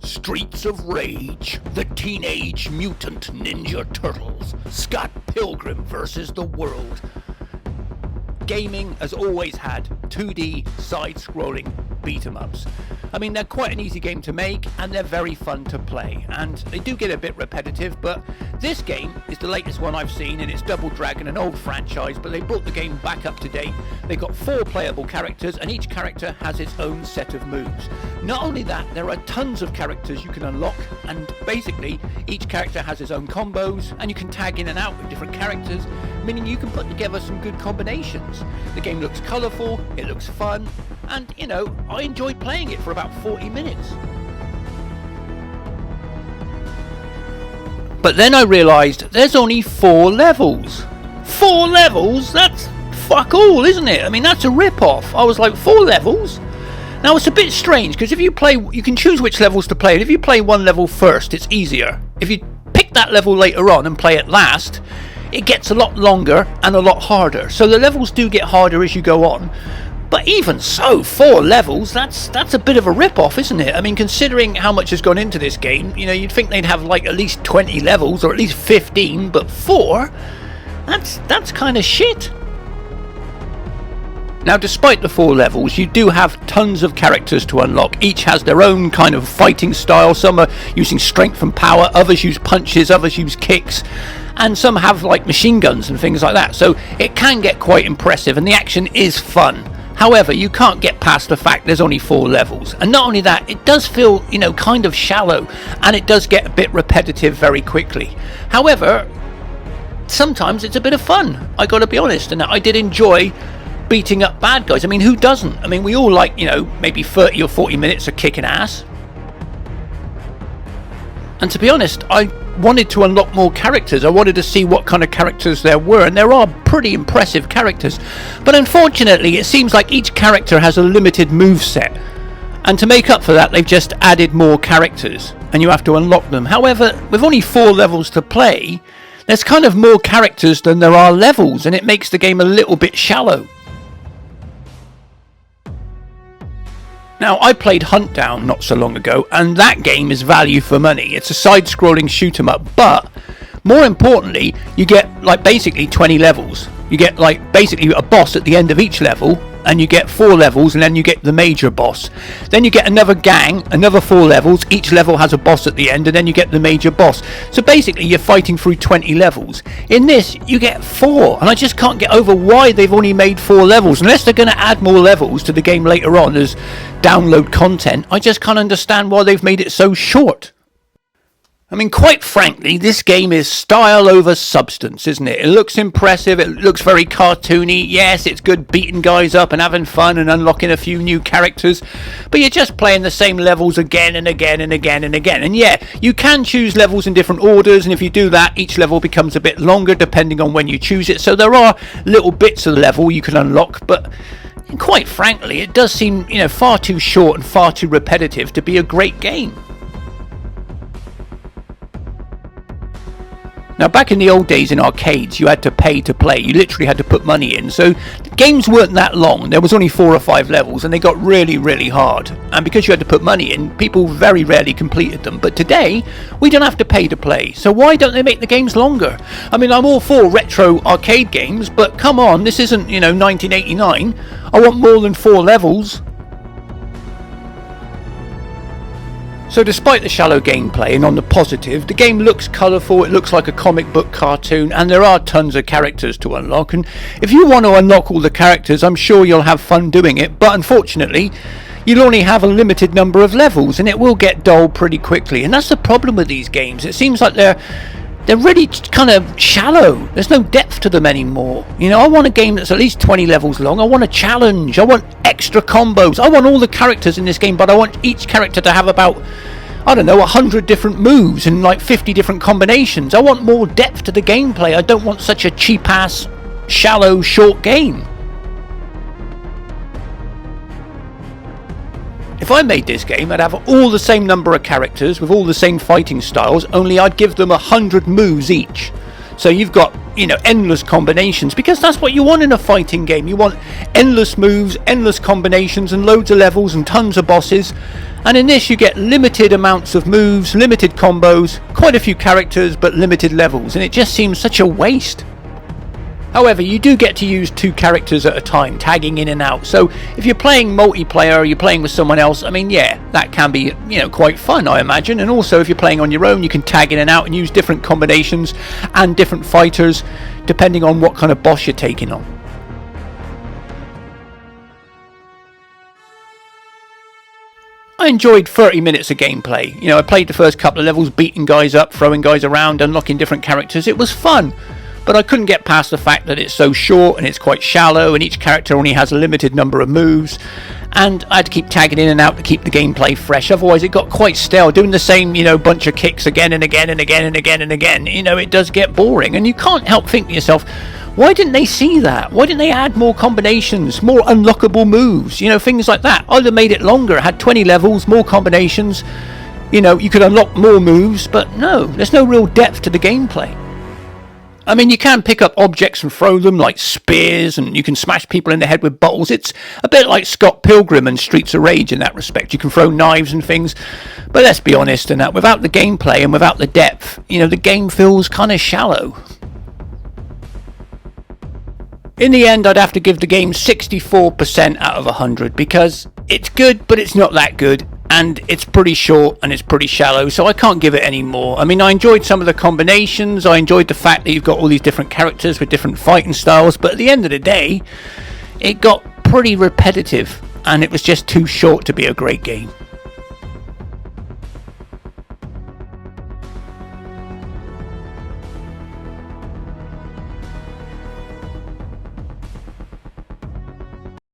Streets of Rage, the Teenage Mutant Ninja Turtles, Scott Pilgrim vs. the World. Gaming has always had 2D side-scrolling beat-em-ups. I mean, they're quite an easy game to make and they're very fun to play, and they do get a bit repetitive, but this game is the latest one I've seen, and it's Double Dragon, an old franchise, but they brought the game back up to date. They've got 4 playable characters and each character has its own set of moves. Not only that, there are tons of characters you can unlock, and basically each character has his own combos and you can tag in and out with different characters, meaning you can put together some good combinations. The game looks colourful, it looks fun, and you know, I enjoyed playing it for about 40 minutes. But then I realised there's only 4 levels. 4 levels? That's fuck all, isn't it? I mean, that's a rip-off. I was like, 4 levels? Now it's a bit strange, because if you play, you can choose which levels to play, and if you play one level first, it's easier. If you pick that level later on and play it last, it gets a lot longer and a lot harder. So the levels do get harder as you go on. But even so, 4 levels, that's a bit of a rip-off, isn't it? I mean, considering how much has gone into this game, you know, you'd think they'd have like at least 20 levels or at least 15, but 4? That's kind of shit. Now, despite the 4 levels, you do have tons of characters to unlock. Each has their own kind of fighting style. Some are using strength and power, others use punches, others use kicks, and some have like machine guns and things like that. So it can get quite impressive and the action is fun. However, you can't get past the fact there's only 4 levels. And not only that, it does feel, you know, kind of shallow, and it does get a bit repetitive very quickly. However, sometimes it's a bit of fun, I gotta be honest, and I did enjoy beating up bad guys. I mean, who doesn't? I mean, we all like, you know, maybe 30 or 40 minutes of kicking ass. And to be honest, I wanted to unlock more characters. I wanted to see what kind of characters there were, and there are pretty impressive characters. But unfortunately, it seems like each character has a limited moveset. And to make up for that, they've just added more characters, and you have to unlock them. However, with only 4 levels to play, there's kind of more characters than there are levels, and it makes the game a little bit shallow. Now, I played Huntdown not so long ago, and that game is value for money. It's a side-scrolling shoot-'em-up, but more importantly, you get like basically 20 levels. You get like basically a boss at the end of each level, and you get 4 levels, and then you get the major boss. Then you get another gang, another 4 levels. Each level has a boss at the end, and then you get the major boss. So basically, you're fighting through 20 levels. In this, you get 4, and I just can't get over why they've only made 4 levels. Unless they're going to add more levels to the game later on as download content, I just can't understand why they've made it so short. I mean, quite frankly, this game is style over substance, isn't it? It looks impressive, it looks very cartoony. Yes, it's good beating guys up and having fun and unlocking a few new characters, but you're just playing the same levels again and again and again and again. And yeah, you can choose levels in different orders, and if you do that, each level becomes a bit longer depending on when you choose it. So there are little bits of the level you can unlock, but quite frankly, it does seem, you know, far too short and far too repetitive to be a great game. Now, back in the old days in arcades, you had to pay to play. You literally had to put money in. So the games weren't that long. There was only 4 or 5 levels, and they got really, really hard. And because you had to put money in, people very rarely completed them. But today, we don't have to pay to play. So why don't they make the games longer? I mean, I'm all for retro arcade games, but come on, this isn't, you know, 1989. I want more than 4 levels. So despite the shallow gameplay, and on the positive, the game looks colourful, it looks like a comic book cartoon, and there are tons of characters to unlock. And if you want to unlock all the characters, I'm sure you'll have fun doing it, but unfortunately, you'll only have a limited number of levels, and it will get dull pretty quickly. And that's the problem with these games. It seems like they're really kind of shallow. There's no depth to them anymore. You know, I want a game that's at least 20 levels long. I want a challenge. I want extra combos. I want all the characters in this game, but I want each character to have about, I don't know, 100 different moves and like 50 different combinations. I want more depth to the gameplay. I don't want such a cheap-ass, shallow, short game. If I made this game, I'd have all the same number of characters with all the same fighting styles, only I'd give them 100 moves each. So you've got, you know, endless combinations, because that's what you want in a fighting game. You want endless moves, endless combinations, and loads of levels and tons of bosses. And in this you get limited amounts of moves, limited combos, quite a few characters but limited levels, and it just seems such a waste. However, you do get to use 2 characters at a time, tagging in and out. So if you're playing multiplayer or you're playing with someone else, I mean, yeah, that can be, quite fun, I imagine. And also if you're playing on your own, you can tag in and out and use different combinations and different fighters depending on what kind of boss you're taking on. I enjoyed 30 minutes of gameplay. I played the first couple of levels, beating guys up, throwing guys around, unlocking different characters. It was fun. But I couldn't get past the fact that it's so short and it's quite shallow and each character only has a limited number of moves, and I had to keep tagging in and out to keep the gameplay fresh. Otherwise it got quite stale, doing the same bunch of kicks again and again and again and again and again. It does get boring, and you can't help think to yourself, why didn't they see that? Why didn't they add more combinations, more unlockable moves, things like that? I'd have made it longer. It had 20 levels, more combinations, you could unlock more moves, but no, there's no real depth to the gameplay. I mean, you can pick up objects and throw them like spears, and you can smash people in the head with bottles. It's a bit like Scott Pilgrim and Streets of Rage in that respect. You can throw knives and things, but let's be honest, and that without the gameplay and without the depth, the game feels kind of shallow. In the end, I'd have to give the game 64% out of 100 because it's good, but it's not that good. And it's pretty short and it's pretty shallow, so I can't give it any more. I mean, I enjoyed some of the combinations, I enjoyed the fact that you've got all these different characters with different fighting styles, but at the end of the day, it got pretty repetitive and it was just too short to be a great game.